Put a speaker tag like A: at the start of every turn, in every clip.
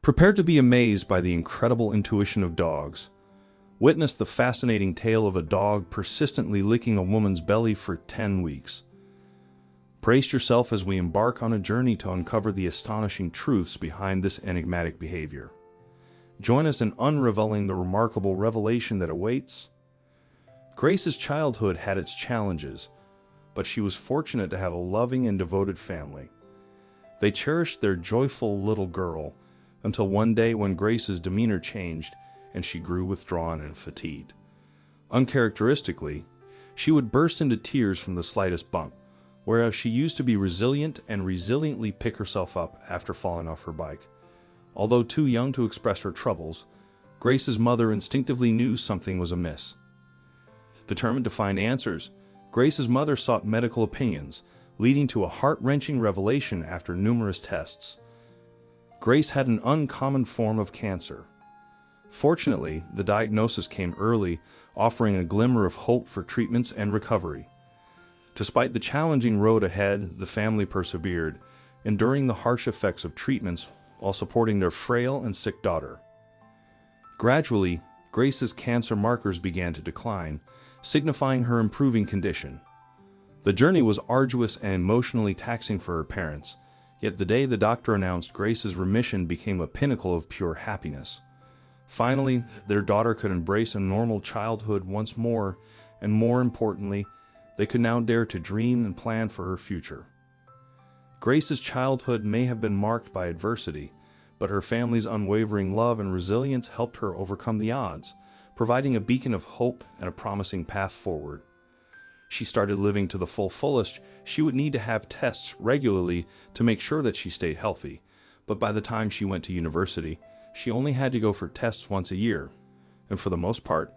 A: Prepare to be amazed by the incredible intuition of dogs. Witness the fascinating tale of a dog persistently licking a woman's belly for 10 weeks. Brace yourself as we embark on a journey to uncover the astonishing truths behind this enigmatic behavior. Join us in unraveling the remarkable revelation that awaits. Grace's childhood had its challenges, but she was fortunate to have a loving and devoted family. They cherished their joyful little girl until one day when Grace's demeanor changed and she grew withdrawn and fatigued. Uncharacteristically, she would burst into tears from the slightest bump, whereas she used to be resilient and resiliently pick herself up after falling off her bike. Although too young to express her troubles, Grace's mother instinctively knew something was amiss. Determined to find answers, Grace's mother sought medical opinions, leading to a heart-wrenching revelation after numerous tests. Grace had an uncommon form of cancer. Fortunately, the diagnosis came early, offering a glimmer of hope for treatments and recovery. Despite the challenging road ahead, the family persevered, enduring the harsh effects of treatments while supporting their frail and sick daughter. Gradually, Grace's cancer markers began to decline, signifying her improving condition. The journey was arduous and emotionally taxing for her parents, yet the day the doctor announced Grace's remission became a pinnacle of pure happiness. Finally, their daughter could embrace a normal childhood once more, and more importantly, they could now dare to dream and plan for her future. Grace's childhood may have been marked by adversity, but her family's unwavering love and resilience helped her overcome the odds, providing a beacon of hope and a promising path forward. She started living to the fullest. She would need to have tests regularly to make sure that she stayed healthy, but by the time she went to university, she only had to go for tests once a year, and for the most part,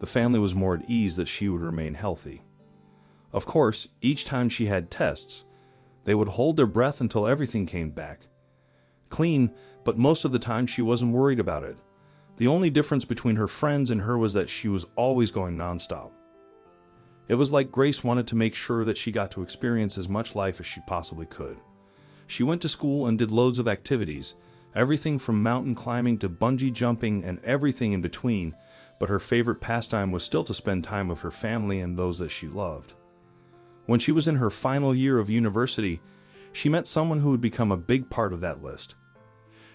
A: the family was more at ease that she would remain healthy. Of course, each time she had tests, they would hold their breath until everything came back clean, but most of the time she wasn't worried about it. The only difference between her friends and her was that she was always going nonstop. It was like Grace wanted to make sure that she got to experience as much life as she possibly could. She went to school and did loads of activities, everything from mountain climbing to bungee jumping and everything in between, but her favorite pastime was still to spend time with her family and those that she loved. When she was in her final year of university, she met someone who would become a big part of that list.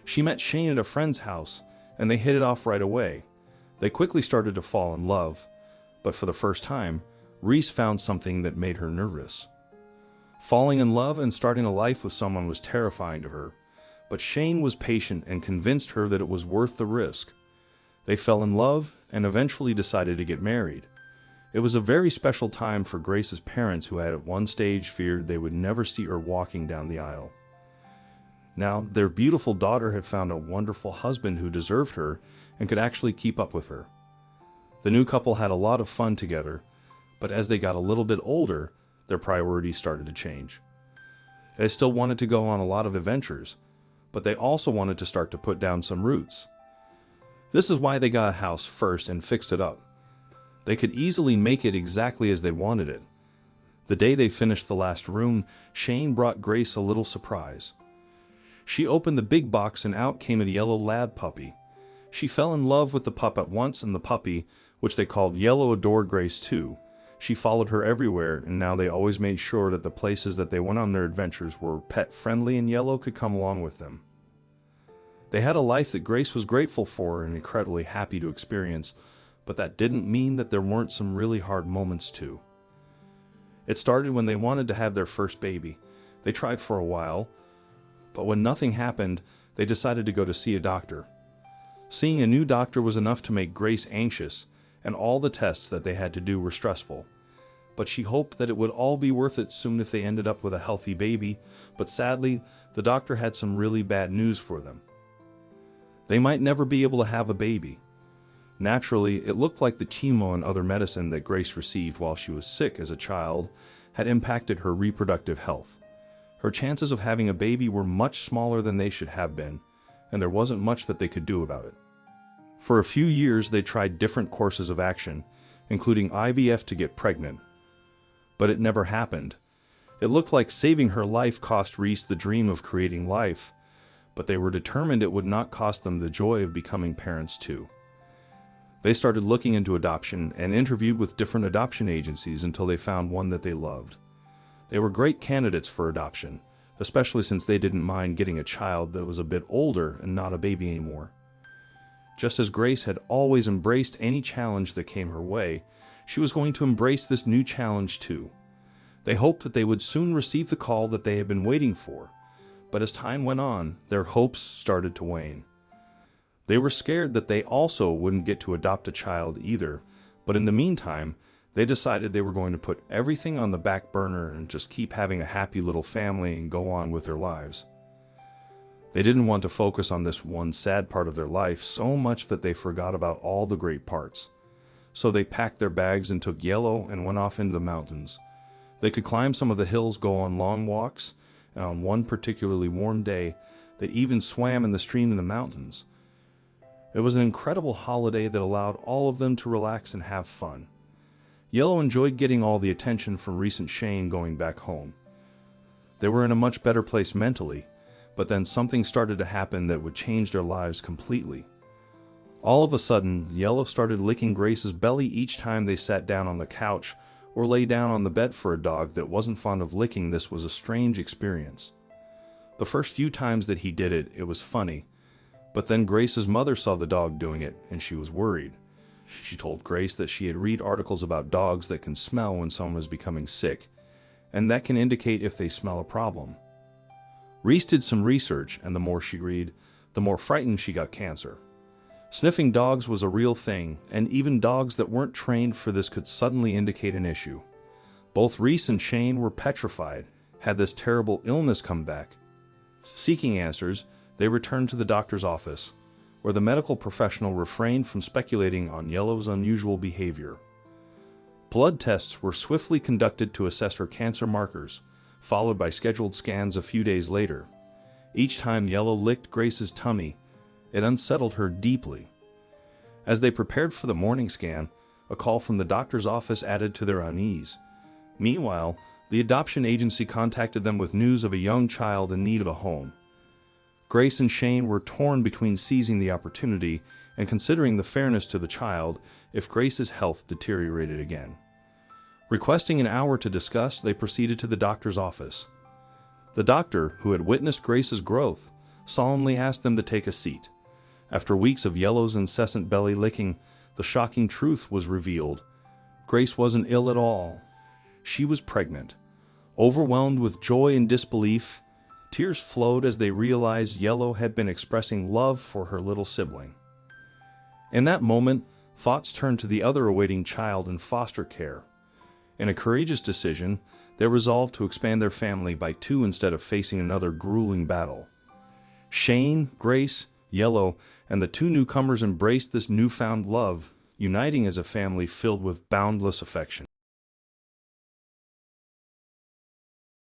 A: She met Shane at a friend's house, and they hit it off right away. They quickly started to fall in love, but for the first time, Reese found something that made her nervous. Falling in love and starting a life with someone was terrifying to her, but Shane was patient and convinced her that it was worth the risk. They fell in love and eventually decided to get married. It was a very special time for Grace's parents, who had at one stage feared they would never see her walking down the aisle. Now, their beautiful daughter had found a wonderful husband who deserved her and could actually keep up with her. The new couple had a lot of fun together, but as they got a little bit older, their priorities started to change. They still wanted to go on a lot of adventures, but they also wanted to start to put down some roots. This is why they got a house first and fixed it up. They could easily make it exactly as they wanted it. The day they finished the last room, Shane brought Grace a little surprise. She opened the big box and out came a yellow lab puppy. She fell in love with the pup at once, and the puppy, which they called Yellow, adored Grace too. She followed her everywhere, and now they always made sure that the places that they went on their adventures were pet-friendly and Yellow could come along with them. They had a life that Grace was grateful for and incredibly happy to experience, but that didn't mean that there weren't some really hard moments too. It started when they wanted to have their first baby. They tried for a while, but when nothing happened, they decided to go to see a doctor. Seeing a new doctor was enough to make Grace anxious, and all the tests that they had to do were stressful. But she hoped that it would all be worth it soon if they ended up with a healthy baby, but sadly, the doctor had some really bad news for them. They might never be able to have a baby. Naturally, it looked like the chemo and other medicine that Grace received while she was sick as a child had impacted her reproductive health. Her chances of having a baby were much smaller than they should have been, and there wasn't much that they could do about it. For a few years, they tried different courses of action, including IVF to get pregnant. But it never happened. It looked like saving her life cost Reese the dream of creating life, but they were determined it would not cost them the joy of becoming parents too. They started looking into adoption and interviewed with different adoption agencies until they found one that they loved. They were great candidates for adoption, especially since they didn't mind getting a child that was a bit older and not a baby anymore. Just as Grace had always embraced any challenge that came her way, she was going to embrace this new challenge too. They hoped that they would soon receive the call that they had been waiting for, but as time went on, their hopes started to wane. They were scared that they also wouldn't get to adopt a child either, but in the meantime, they decided they were going to put everything on the back burner and just keep having a happy little family and go on with their lives. They didn't want to focus on this one sad part of their life so much that they forgot about all the great parts. So they packed their bags and took Yellow and went off into the mountains. They could climb some of the hills, go on long walks, and on one particularly warm day, they even swam in the stream in the mountains. It was an incredible holiday that allowed all of them to relax and have fun. Yellow enjoyed getting all the attention from recent Shane going back home. They were in a much better place mentally, but then something started to happen that would change their lives completely. All of a sudden, Yellow started licking Grace's belly each time they sat down on the couch or lay down on the bed. For a dog that wasn't fond of licking, this was a strange experience. The first few times that he did it, it was funny, but then Grace's mother saw the dog doing it, and she was worried. She told Grace that she had read articles about dogs that can smell when someone is becoming sick, and that can indicate if they smell a problem. Reese did some research, and the more she read, the more frightened she got cancer. Sniffing dogs was a real thing, and even dogs that weren't trained for this could suddenly indicate an issue. Both Reese and Shane were petrified. Had this terrible illness come back? Seeking answers, they returned to the doctor's office, where the medical professional refrained from speculating on Yellow's unusual behavior. Blood tests were swiftly conducted to assess her cancer markers, followed by scheduled scans a few days later. Each time Yellow licked Grace's tummy, it unsettled her deeply. As they prepared for the morning scan, a call from the doctor's office added to their unease. Meanwhile, the adoption agency contacted them with news of a young child in need of a home. Grace and Shane were torn between seizing the opportunity and considering the fairness to the child if Grace's health deteriorated again. Requesting an hour to discuss, they proceeded to the doctor's office. The doctor, who had witnessed Grace's growth, solemnly asked them to take a seat. After weeks of Yellow's incessant belly licking, the shocking truth was revealed. Grace wasn't ill at all. She was pregnant. Overwhelmed with joy and disbelief, tears flowed as they realized Yellow had been expressing love for her little sibling. In that moment, thoughts turned to the other awaiting child in foster care. In a courageous decision, they resolved to expand their family by 2 instead of facing another grueling battle. Shane, Grace, Yellow, and the 2 newcomers embraced this newfound love, uniting as a family filled with boundless affection.